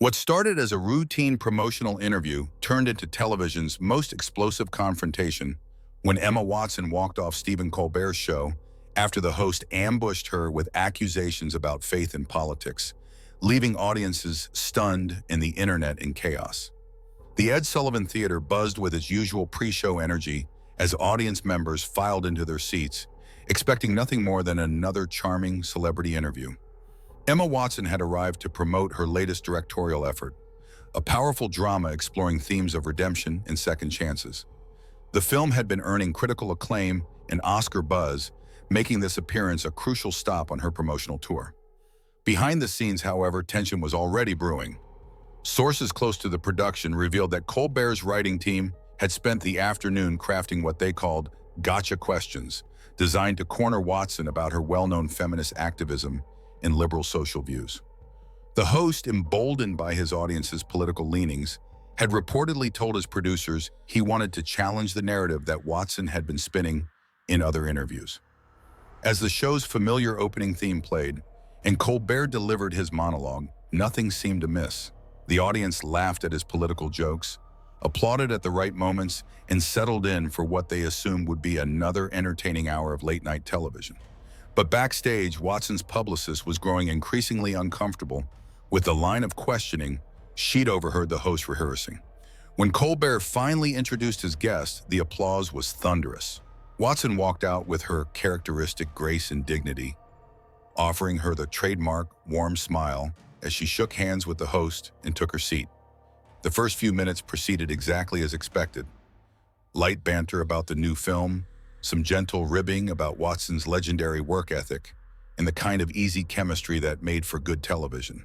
What started as a routine promotional interview turned into television's most explosive confrontation when Emma Watson walked off Stephen Colbert's show after the host ambushed her with accusations about faith and politics, leaving audiences stunned and the internet in chaos. The Ed Sullivan Theater buzzed with its usual pre-show energy as audience members filed into their seats, expecting nothing more than another charming celebrity interview. Emma Watson had arrived to promote her latest directorial effort, a powerful drama exploring themes of redemption and second chances. The film had been earning critical acclaim and Oscar buzz, making this appearance a crucial stop on her promotional tour. Behind the scenes, however, tension was already brewing. Sources close to the production revealed that Colbert's writing team had spent the afternoon crafting what they called gotcha questions, designed to corner Watson about her well-known feminist activism and liberal social views. The host, emboldened by his audience's political leanings, had reportedly told his producers he wanted to challenge the narrative that Watson had been spinning in other interviews. As the show's familiar opening theme played and Colbert delivered his monologue, nothing seemed amiss. The audience laughed at his political jokes, applauded at the right moments, and settled in for what they assumed would be another entertaining hour of late-night television. But backstage, Watson's publicist was growing increasingly uncomfortable with the line of questioning she'd overheard the host rehearsing. When Colbert finally introduced his guest, the applause was thunderous. Watson walked out with her characteristic grace and dignity, offering her the trademark warm smile as she shook hands with the host and took her seat. The first few minutes proceeded exactly as expected. Light banter about the new film, some gentle ribbing about Watson's legendary work ethic, and the kind of easy chemistry that made for good television.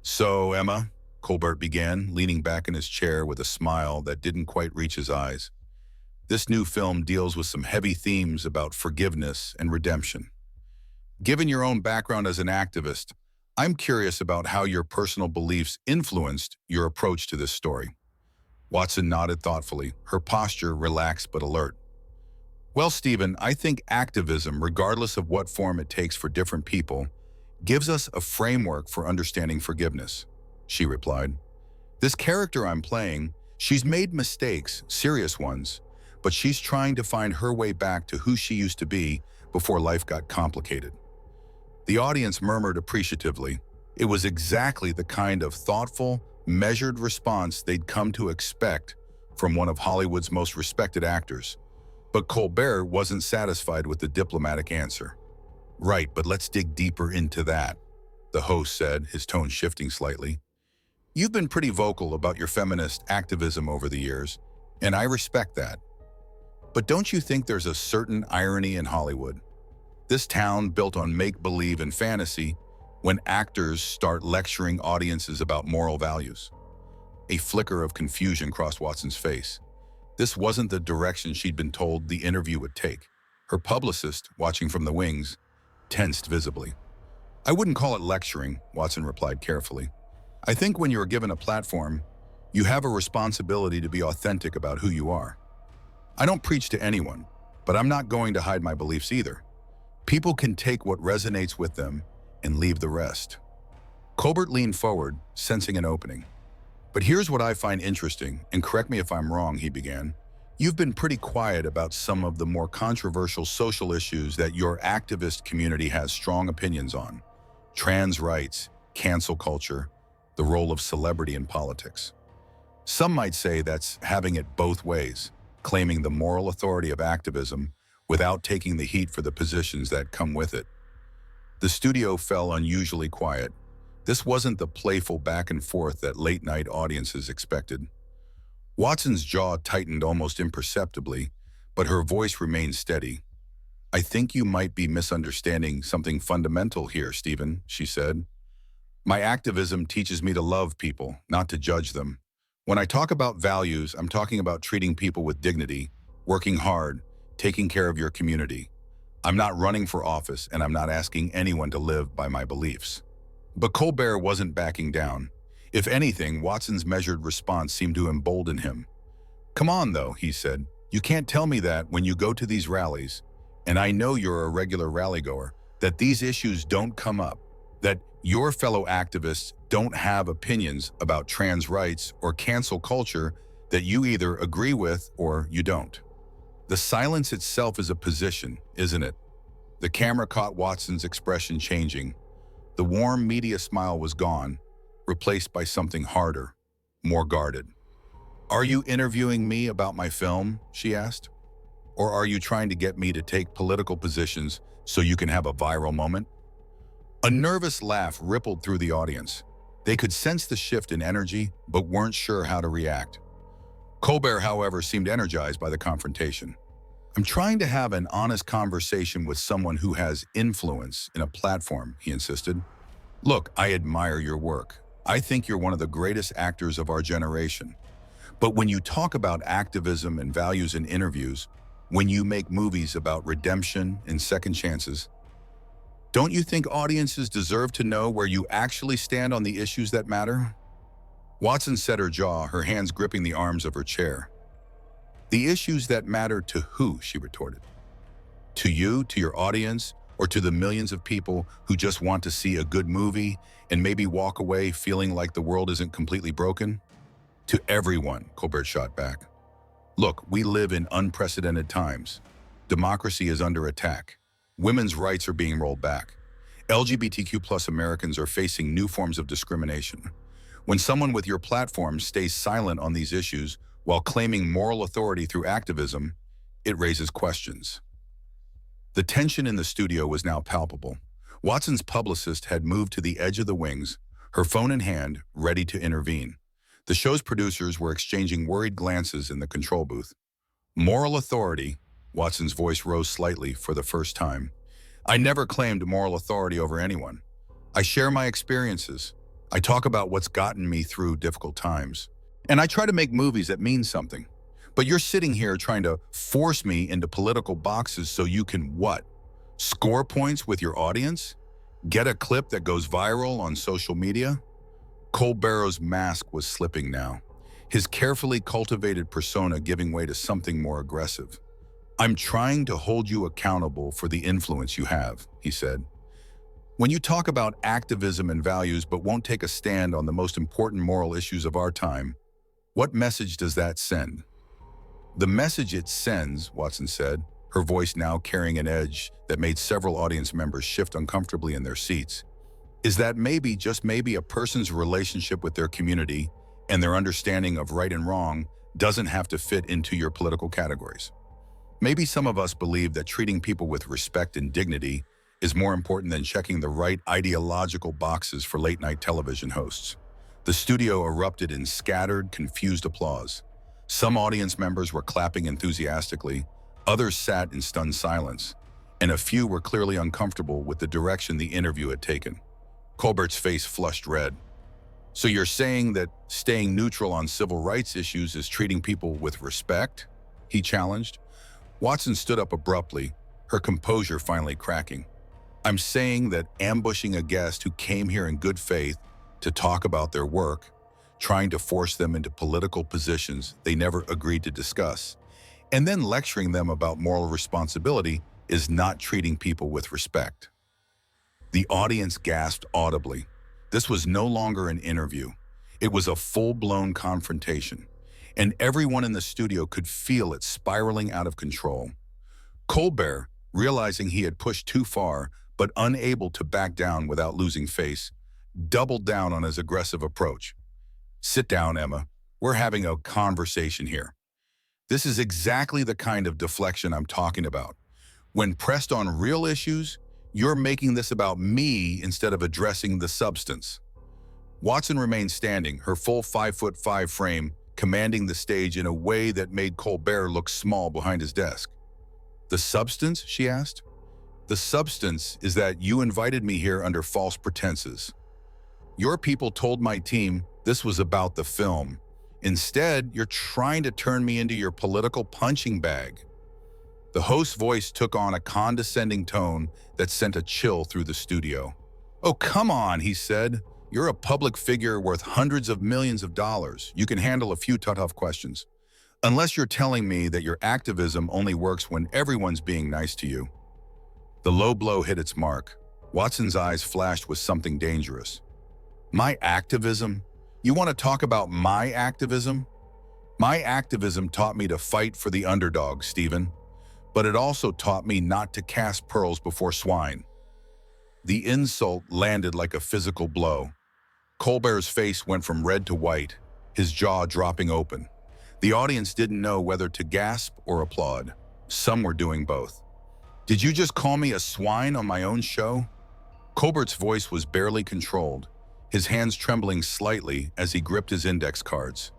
"So, Emma," Colbert began, leaning back in his chair with a smile that didn't quite reach his eyes, "this new film deals with some heavy themes about forgiveness and redemption. Given your own background as an activist, I'm curious about how your personal beliefs influenced your approach to this story." Watson nodded thoughtfully, her posture relaxed but alert. "Well, Stephen, I think activism, regardless of what form it takes for different people, gives us a framework for understanding forgiveness," she replied. "This character I'm playing, she's made mistakes, serious ones, but she's trying to find her way back to who she used to be before life got complicated." The audience murmured appreciatively. It was exactly the kind of thoughtful, measured response they'd come to expect from one of Hollywood's most respected actors. But Colbert wasn't satisfied with the diplomatic answer. "Right, but let's dig deeper into that," the host said, his tone shifting slightly. "You've been pretty vocal about your feminist activism over the years, and I respect that. But don't you think there's a certain irony in Hollywood? This town built on make-believe and fantasy when actors start lecturing audiences about moral values." A flicker of confusion crossed Watson's face. This wasn't the direction she'd been told the interview would take. Her publicist, watching from the wings, tensed visibly. "I wouldn't call it lecturing," Watson replied carefully. "I think when you're given a platform, you have a responsibility to be authentic about who you are. I don't preach to anyone, but I'm not going to hide my beliefs either. People can take what resonates with them and leave the rest." Colbert leaned forward, sensing an opening. "But here's what I find interesting, and correct me if I'm wrong," he began. "You've been pretty quiet about some of the more controversial social issues that your activist community has strong opinions on. Trans rights, cancel culture, the role of celebrity in politics. Some might say that's having it both ways, claiming the moral authority of activism without taking the heat for the positions that come with it." The studio fell unusually quiet. This wasn't the playful back and forth that late-night audiences expected. Watson's jaw tightened almost imperceptibly, but her voice remained steady. "I think you might be misunderstanding something fundamental here, Stephen," she said. "My activism teaches me to love people, not to judge them. When I talk about values, I'm talking about treating people with dignity, working hard, taking care of your community. I'm not running for office, and I'm not asking anyone to live by my beliefs." But Colbert wasn't backing down. If anything, Watson's measured response seemed to embolden him. "Come on, though," he said. "You can't tell me that when you go to these rallies, and I know you're a regular rallygoer, that these issues don't come up, that Your fellow activists don't have opinions about trans rights or cancel culture that you either agree with or you don't. The silence itself is a position, isn't it? The camera caught Watson's expression changing. The warm media smile was gone, replaced by something harder, more guarded. "Are you interviewing me about my film?" she asked. "Or are you trying to get me to take political positions so you can have a viral moment?" A nervous laugh rippled through the audience. They could sense the shift in energy, but weren't sure how to react. Colbert, however, seemed energized by the confrontation. "I'm trying to have an honest conversation with someone who has influence in a platform," he insisted. "Look, I admire your work. I think you're one of the greatest actors of our generation. But when you talk about activism and values in interviews, when you make movies about redemption and second chances, don't you think audiences deserve to know where you actually stand on the issues that matter?" Watson set her jaw, her hands gripping the arms of her chair. "The issues that matter to who?" she retorted. "To you, to your audience, or to the millions of people who just want to see a good movie and maybe walk away feeling like the world isn't completely broken?" "To everyone," Colbert shot back. "Look, we live in unprecedented times. Democracy is under attack. Women's rights are being rolled back. LGBTQ+ Americans are facing new forms of discrimination. When someone with your platform stays silent on these issues while claiming moral authority through activism, it raises questions." The tension in the studio was now palpable. Watson's publicist had moved to the edge of the wings, her phone in hand, ready to intervene. The show's producers were exchanging worried glances in the control booth. "Moral authority," Watson's voice rose slightly for the first time. "I never claimed moral authority over anyone. I share my experiences. I talk about what's gotten me through difficult times. And I try to make movies that mean something. But you're sitting here trying to force me into political boxes so you can what? Score points with your audience? Get a clip that goes viral on social media?" Colbert's mask was slipping now, his carefully cultivated persona giving way to something more aggressive. "I'm trying to hold you accountable for the influence you have," he said. "When you talk about activism and values but won't take a stand on the most important moral issues of our time, what message does that send?" "The message it sends," Watson said, her voice now carrying an edge that made several audience members shift uncomfortably in their seats, "is that maybe, just maybe, a person's relationship with their community and their understanding of right and wrong doesn't have to fit into your political categories. Maybe some of us believe that treating people with respect and dignity is more important than checking the right ideological boxes for late-night television hosts." The studio erupted in scattered, confused applause. Some audience members were clapping enthusiastically, others sat in stunned silence, and a few were clearly uncomfortable with the direction the interview had taken. Colbert's face flushed red. "So you're saying that staying neutral on civil rights issues is treating people with respect?" he challenged. Watson stood up abruptly, her composure finally cracking. "I'm saying that ambushing a guest who came here in good faith to talk about their work, trying to force them into political positions they never agreed to discuss, and then lecturing them about moral responsibility is not treating people with respect." The audience gasped audibly. This was no longer an interview. It was a full-blown confrontation, and everyone in the studio could feel it spiraling out of control. Colbert, realizing he had pushed too far, but unable to back down without losing face, doubled down on his aggressive approach. "Sit down, Emma. We're having a conversation here. This is exactly the kind of deflection I'm talking about. When pressed on real issues, you're making this about me instead of addressing the substance." Watson remained standing, her full 5'5" frame commanding the stage in a way that made Colbert look small behind his desk. "The substance?" she asked. "The substance is that you invited me here under false pretenses. Your people told my team this was about the film. Instead, you're trying to turn me into your political punching bag." The host's voice took on a condescending tone that sent a chill through the studio. "Oh, come on," he said. "You're a public figure worth hundreds of millions of dollars. You can handle a few tough questions. Unless you're telling me that your activism only works when everyone's being nice to you." The low blow hit its mark. Watson's eyes flashed with something dangerous. My activism? You want to talk about my activism? My activism taught me to fight for the underdog, Stephen. But it also taught me not to cast pearls before swine. The insult landed like a physical blow. Colbert's face went from red to white, his jaw dropping open. The audience didn't know whether to gasp or applaud. Some were doing both. Did you just call me a swine on my own show? Colbert's voice was barely controlled, his hands trembling slightly as he gripped his index cards.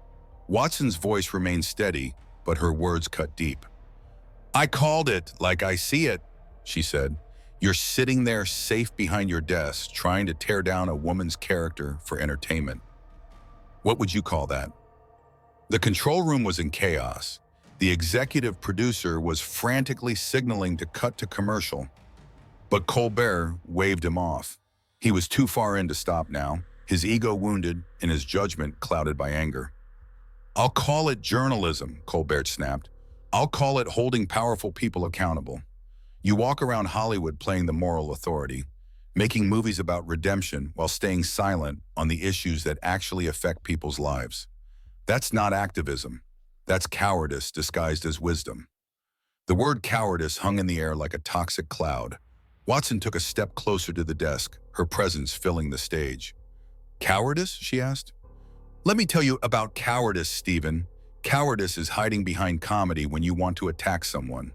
Watson's voice remained steady, but her words cut deep. I called it like I see it, she said. You're sitting there safe behind your desk, trying to tear down a woman's character for entertainment. What would you call that? The control room was in chaos. The executive producer was frantically signaling to cut to commercial. But Colbert waved him off. He was too far in to stop now, his ego wounded and his judgment clouded by anger. I'll call it journalism, Colbert snapped. I'll call it holding powerful people accountable. You walk around Hollywood playing the moral authority, making movies about redemption while staying silent on the issues that actually affect people's lives. That's not activism. That's cowardice disguised as wisdom. The word cowardice hung in the air like a toxic cloud. Watson took a step closer to the desk, her presence filling the stage. Cowardice? She asked. Let me tell you about cowardice, Stephen. Cowardice is hiding behind comedy when you want to attack someone.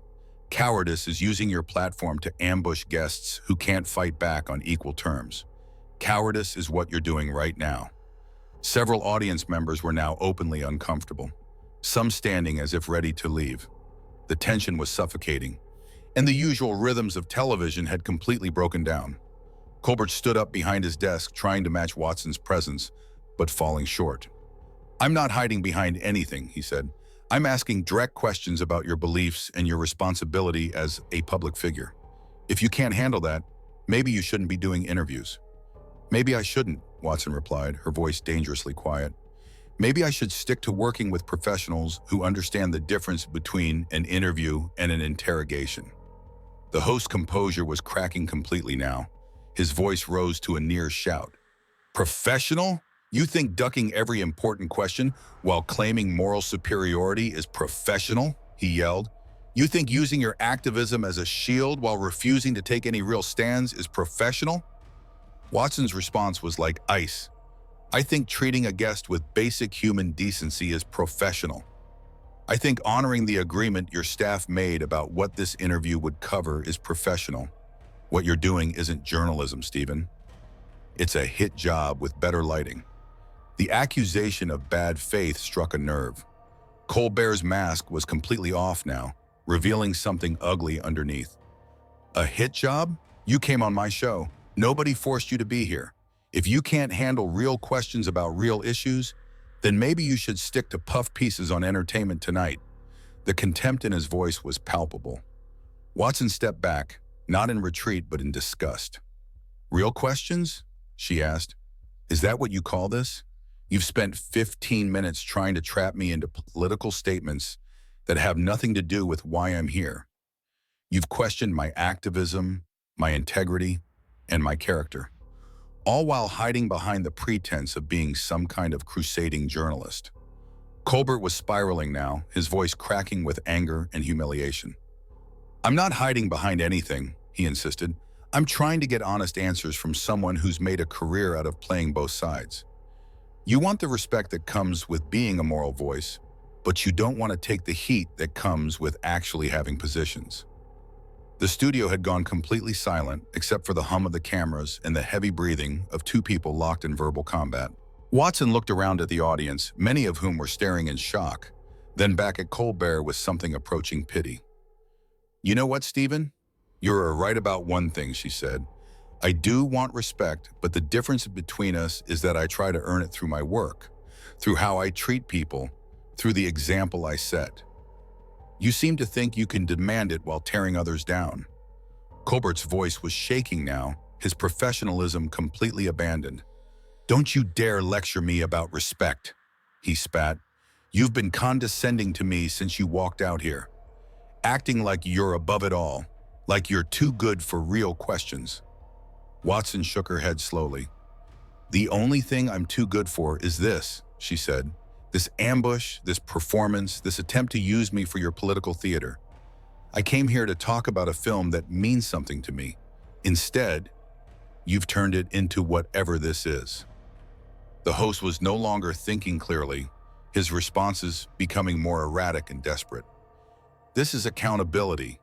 Cowardice is using your platform to ambush guests who can't fight back on equal terms. Cowardice is what you're doing right now. Several audience members were now openly uncomfortable, some standing as if ready to leave. The tension was suffocating, and the usual rhythms of television had completely broken down. Colbert stood up behind his desk, trying to match Watson's presence, but falling short. I'm not hiding behind anything, he said. I'm asking direct questions about your beliefs and your responsibility as a public figure. If you can't handle that, maybe you shouldn't be doing interviews. Maybe I shouldn't, Watson replied, her voice dangerously quiet. Maybe I should stick to working with professionals who understand the difference between an interview and an interrogation. The host's composure was cracking completely now. His voice rose to a near shout. Professional? You think ducking every important question while claiming moral superiority is professional? He yelled. You think using your activism as a shield while refusing to take any real stands is professional? Watson's response was like ice. I think treating a guest with basic human decency is professional. I think honoring the agreement your staff made about what this interview would cover is professional. What you're doing isn't journalism, Stephen. It's a hit job with better lighting. The accusation of bad faith struck a nerve. Colbert's mask was completely off now, revealing something ugly underneath. A hit job? You came on my show. Nobody forced you to be here. If you can't handle real questions about real issues, then maybe you should stick to puff pieces on Entertainment Tonight. The contempt in his voice was palpable. Watson stepped back, not in retreat but in disgust. Real questions? She asked. Is that what you call this? You've spent 15 minutes trying to trap me into political statements that have nothing to do with why I'm here. You've questioned my activism, my integrity, and my character, all while hiding behind the pretense of being some kind of crusading journalist. Colbert was spiraling now, his voice cracking with anger and humiliation. I'm not hiding behind anything, he insisted. I'm trying to get honest answers from someone who's made a career out of playing both sides. You want the respect that comes with being a moral voice, but you don't want to take the heat that comes with actually having positions. The studio had gone completely silent, except for the hum of the cameras and the heavy breathing of two people locked in verbal combat. Watson looked around at the audience, many of whom were staring in shock, then back at Colbert with something approaching pity. You know what, Stephen? You're right about one thing, she said. I do want respect, but the difference between us is that I try to earn it through my work, through how I treat people, through the example I set. You seem to think you can demand it while tearing others down. Colbert's voice was shaking now, his professionalism completely abandoned. Don't you dare lecture me about respect, he spat. You've been condescending to me since you walked out here, acting like you're above it all, like you're too good for real questions. Watson shook her head slowly. "The only thing I'm too good for is this," she said. "This ambush, this performance, this attempt to use me for your political theater. I came here to talk about a film that means something to me. Instead, you've turned it into whatever this is." The host was no longer thinking clearly, his responses becoming more erratic and desperate. "This is accountability.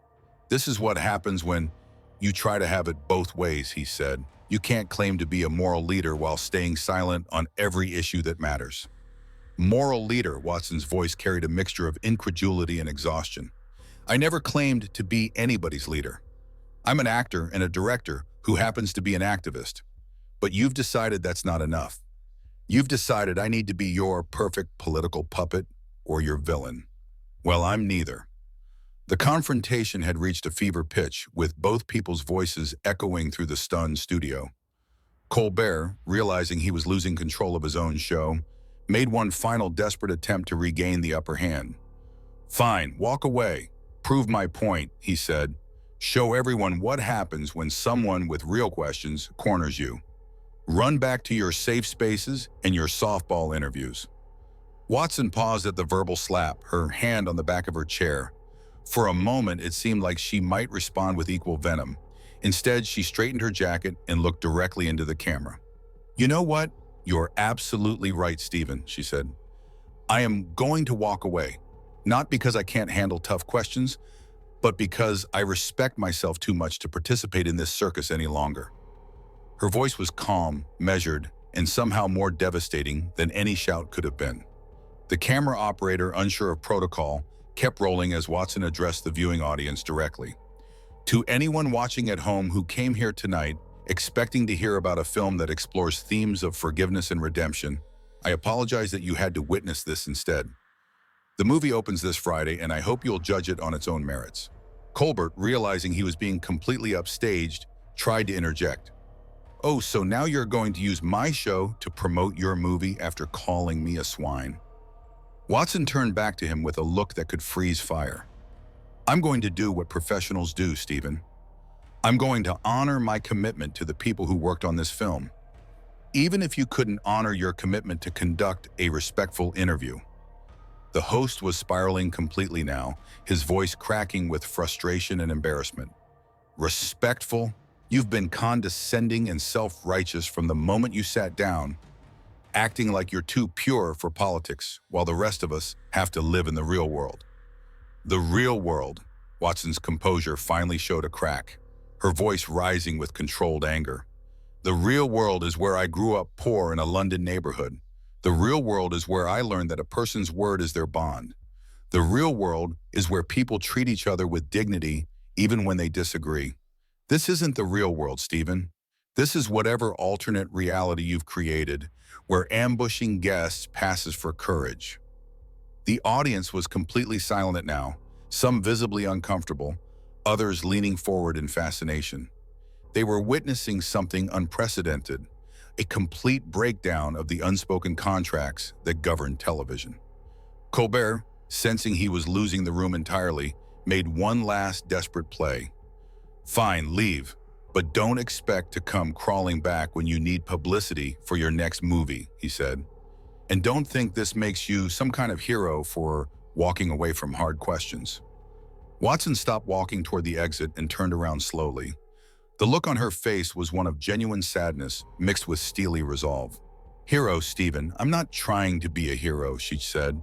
This is what happens when you try to have it both ways," he said. "You can't claim to be a moral leader while staying silent on every issue that matters." "Moral leader," Watson's voice carried a mixture of incredulity and exhaustion. "I never claimed to be anybody's leader. I'm an actor and a director who happens to be an activist. But you've decided that's not enough. You've decided I need to be your perfect political puppet or your villain. Well, I'm neither." The confrontation had reached a fever pitch, with both people's voices echoing through the stunned studio. Colbert, realizing he was losing control of his own show, made one final desperate attempt to regain the upper hand. "Fine, walk away. Prove my point," he said. "Show everyone what happens when someone with real questions corners you. Run back to your safe spaces and your softball interviews." Watson paused at the verbal slap, her hand on the back of her chair. For a moment, it seemed like she might respond with equal venom. Instead, she straightened her jacket and looked directly into the camera. "You know what? You're absolutely right, Stephen," she said. "I am going to walk away, not because I can't handle tough questions, but because I respect myself too much to participate in this circus any longer." Her voice was calm, measured, and somehow more devastating than any shout could have been. The camera operator, unsure of protocol, kept rolling as Watson addressed the viewing audience directly. "To anyone watching at home who came here tonight expecting to hear about a film that explores themes of forgiveness and redemption, I apologize that you had to witness this instead. The movie opens this Friday, and I hope you'll judge it on its own merits." Colbert, realizing he was being completely upstaged, tried to interject. "Oh, so now you're going to use my show to promote your movie after calling me a swine?" Watson turned back to him with a look that could freeze fire. "I'm going to do what professionals do, Stephen. I'm going to honor my commitment to the people who worked on this film, even if you couldn't honor your commitment to conduct a respectful interview." The host was spiraling completely now, his voice cracking with frustration and embarrassment. "Respectful? You've been condescending and self-righteous from the moment you sat down, acting like you're too pure for politics, while the rest of us have to live in the real world." "The real world," Watson's composure finally showed a crack, her voice rising with controlled anger. "The real world is where I grew up poor in a London neighborhood. The real world is where I learned that a person's word is their bond. The real world is where people treat each other with dignity even when they disagree. This isn't the real world, Stephen. This is whatever alternate reality you've created, where ambushing guests passes for courage." The audience was completely silent now, some visibly uncomfortable, others leaning forward in fascination. They were witnessing something unprecedented, a complete breakdown of the unspoken contracts that govern television. Colbert, sensing he was losing the room entirely, made one last desperate play. "Fine, leave. But don't expect to come crawling back when you need publicity for your next movie," he said. "And don't think this makes you some kind of hero for walking away from hard questions." Watson stopped walking toward the exit and turned around slowly. The look on her face was one of genuine sadness mixed with steely resolve. "Hero, Stephen, I'm not trying to be a hero," she said.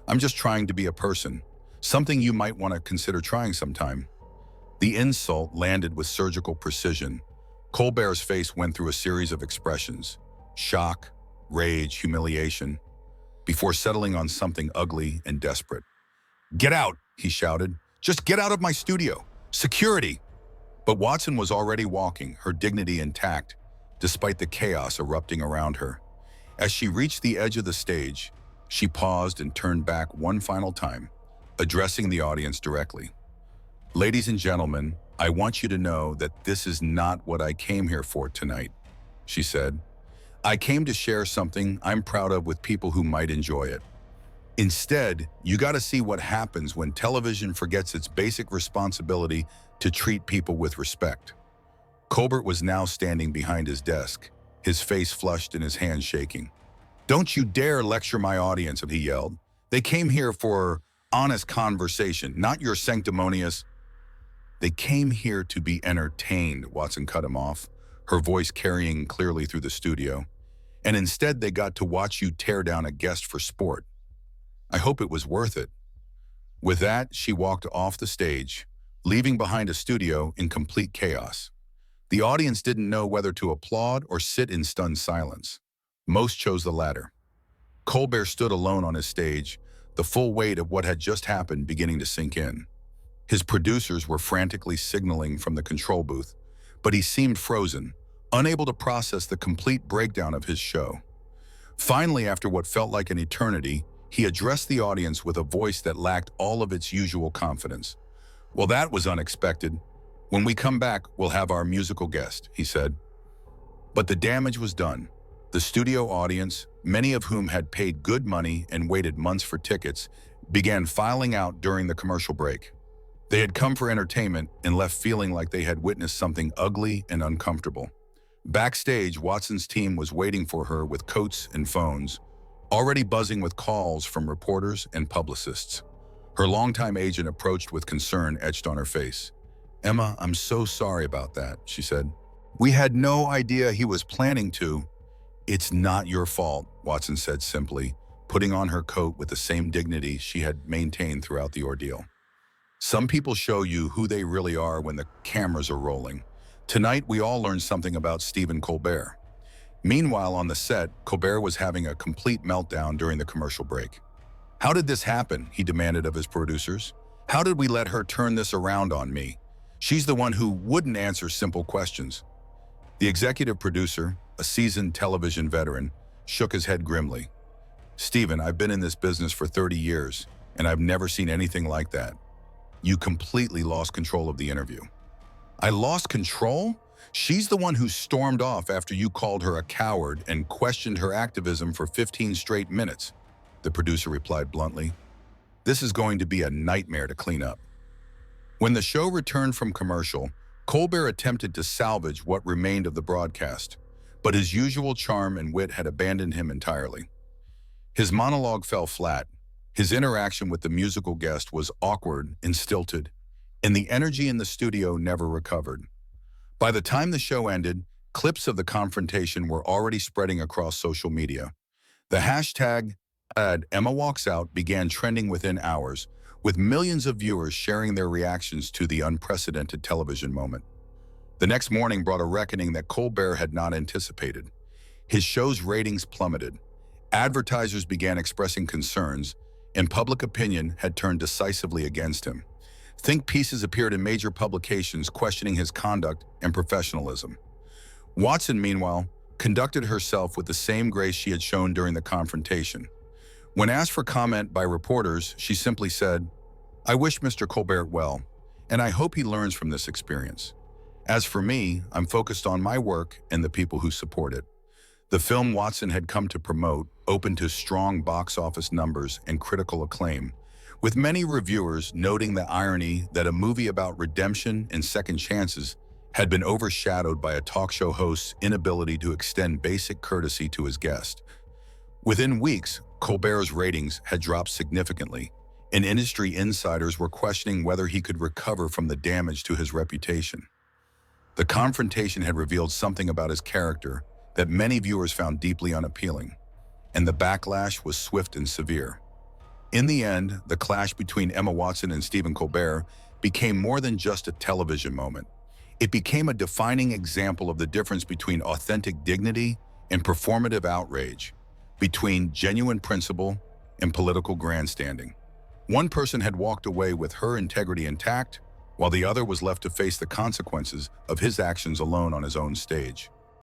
"I'm just trying to be a person, something you might want to consider trying sometime." The insult landed with surgical precision. Colbert's face went through a series of expressions: shock, rage, humiliation, before settling on something ugly and desperate. "Get out," he shouted. "Just get out of my studio. Security!" But Watson was already walking, her dignity intact, despite the chaos erupting around her. As she reached the edge of the stage, she paused and turned back one final time, addressing the audience directly. "Ladies and gentlemen, I want you to know that this is not what I came here for tonight," she said. "I came to share something I'm proud of with people who might enjoy it. Instead, you got to see what happens when television forgets its basic responsibility to treat people with respect. Colbert was now standing behind his desk, his face flushed and his hands shaking. "Don't you dare lecture my audience," he yelled. "They came here for honest conversation, not your sanctimonious—" "They came here to be entertained," Watson cut him off, her voice carrying clearly through the studio. "And instead they got to watch you tear down a guest for sport. I hope it was worth it." With that, she walked off the stage, leaving behind a studio in complete chaos. The audience didn't know whether to applaud or sit in stunned silence. Most chose the latter. Colbert stood alone on his stage, the full weight of what had just happened beginning to sink in. His producers were frantically signaling from the control booth, but he seemed frozen, unable to process the complete breakdown of his show. Finally, after what felt like an eternity, he addressed the audience with a voice that lacked all of its usual confidence. "Well, that was unexpected. When we come back, we'll have our musical guest," he said. But the damage was done. The studio audience, many of whom had paid good money and waited months for tickets, began filing out during the commercial break. They had come for entertainment and left feeling like they had witnessed something ugly and uncomfortable. Backstage, Watson's team was waiting for her with coats and phones, already buzzing with calls from reporters and publicists. Her longtime agent approached with concern etched on her face. "Emma, I'm so sorry about that," she said. "We had no idea he was planning to." "It's not your fault," Watson said simply, putting on her coat with the same dignity she had maintained throughout the ordeal. "Some people show you who they really are when the cameras are rolling. Tonight, we all learned something about Stephen Colbert." Meanwhile, on the set, Colbert was having a complete meltdown during the commercial break. "How did this happen?" he demanded of his producers. "How did we let her turn this around on me? She's the one who wouldn't answer simple questions." The executive producer, a seasoned television veteran, shook his head grimly. "Stephen, I've been in this business for 30 years, and I've never seen anything like that. You completely lost control of the interview." "I lost control? She's the one who stormed off after you called her a coward and questioned her activism for 15 straight minutes," the producer replied bluntly. "This is going to be a nightmare to clean up." When the show returned from commercial, Colbert attempted to salvage what remained of the broadcast, but his usual charm and wit had abandoned him entirely. His monologue fell flat. His interaction with the musical guest was awkward and stilted, and the energy in the studio never recovered. By the time the show ended, clips of the confrontation were already spreading across social media. The hashtag #EmmaWalksOut began trending within hours, with millions of viewers sharing their reactions to the unprecedented television moment. The next morning brought a reckoning that Colbert had not anticipated. His show's ratings plummeted. Advertisers began expressing concerns, and public opinion had turned decisively against him. Think pieces appeared in major publications questioning his conduct and professionalism. Watson, meanwhile, conducted herself with the same grace she had shown during the confrontation. When asked for comment by reporters, she simply said, "I wish Mr. Colbert well, and I hope he learns from this experience. As for me, I'm focused on my work and the people who support it." The film Watson had come to promote opened to strong box office numbers and critical acclaim, with many reviewers noting the irony that a movie about redemption and second chances had been overshadowed by a talk show host's inability to extend basic courtesy to his guest. Within weeks, Colbert's ratings had dropped significantly, and industry insiders were questioning whether he could recover from the damage to his reputation. The confrontation had revealed something about his character that many viewers found deeply unappealing, and the backlash was swift and severe. In the end, the clash between Emma Watson and Stephen Colbert became more than just a television moment. It became a defining example of the difference between authentic dignity and performative outrage, between genuine principle and political grandstanding. One person had walked away with her integrity intact, while the other was left to face the consequences of his actions alone on his own stage.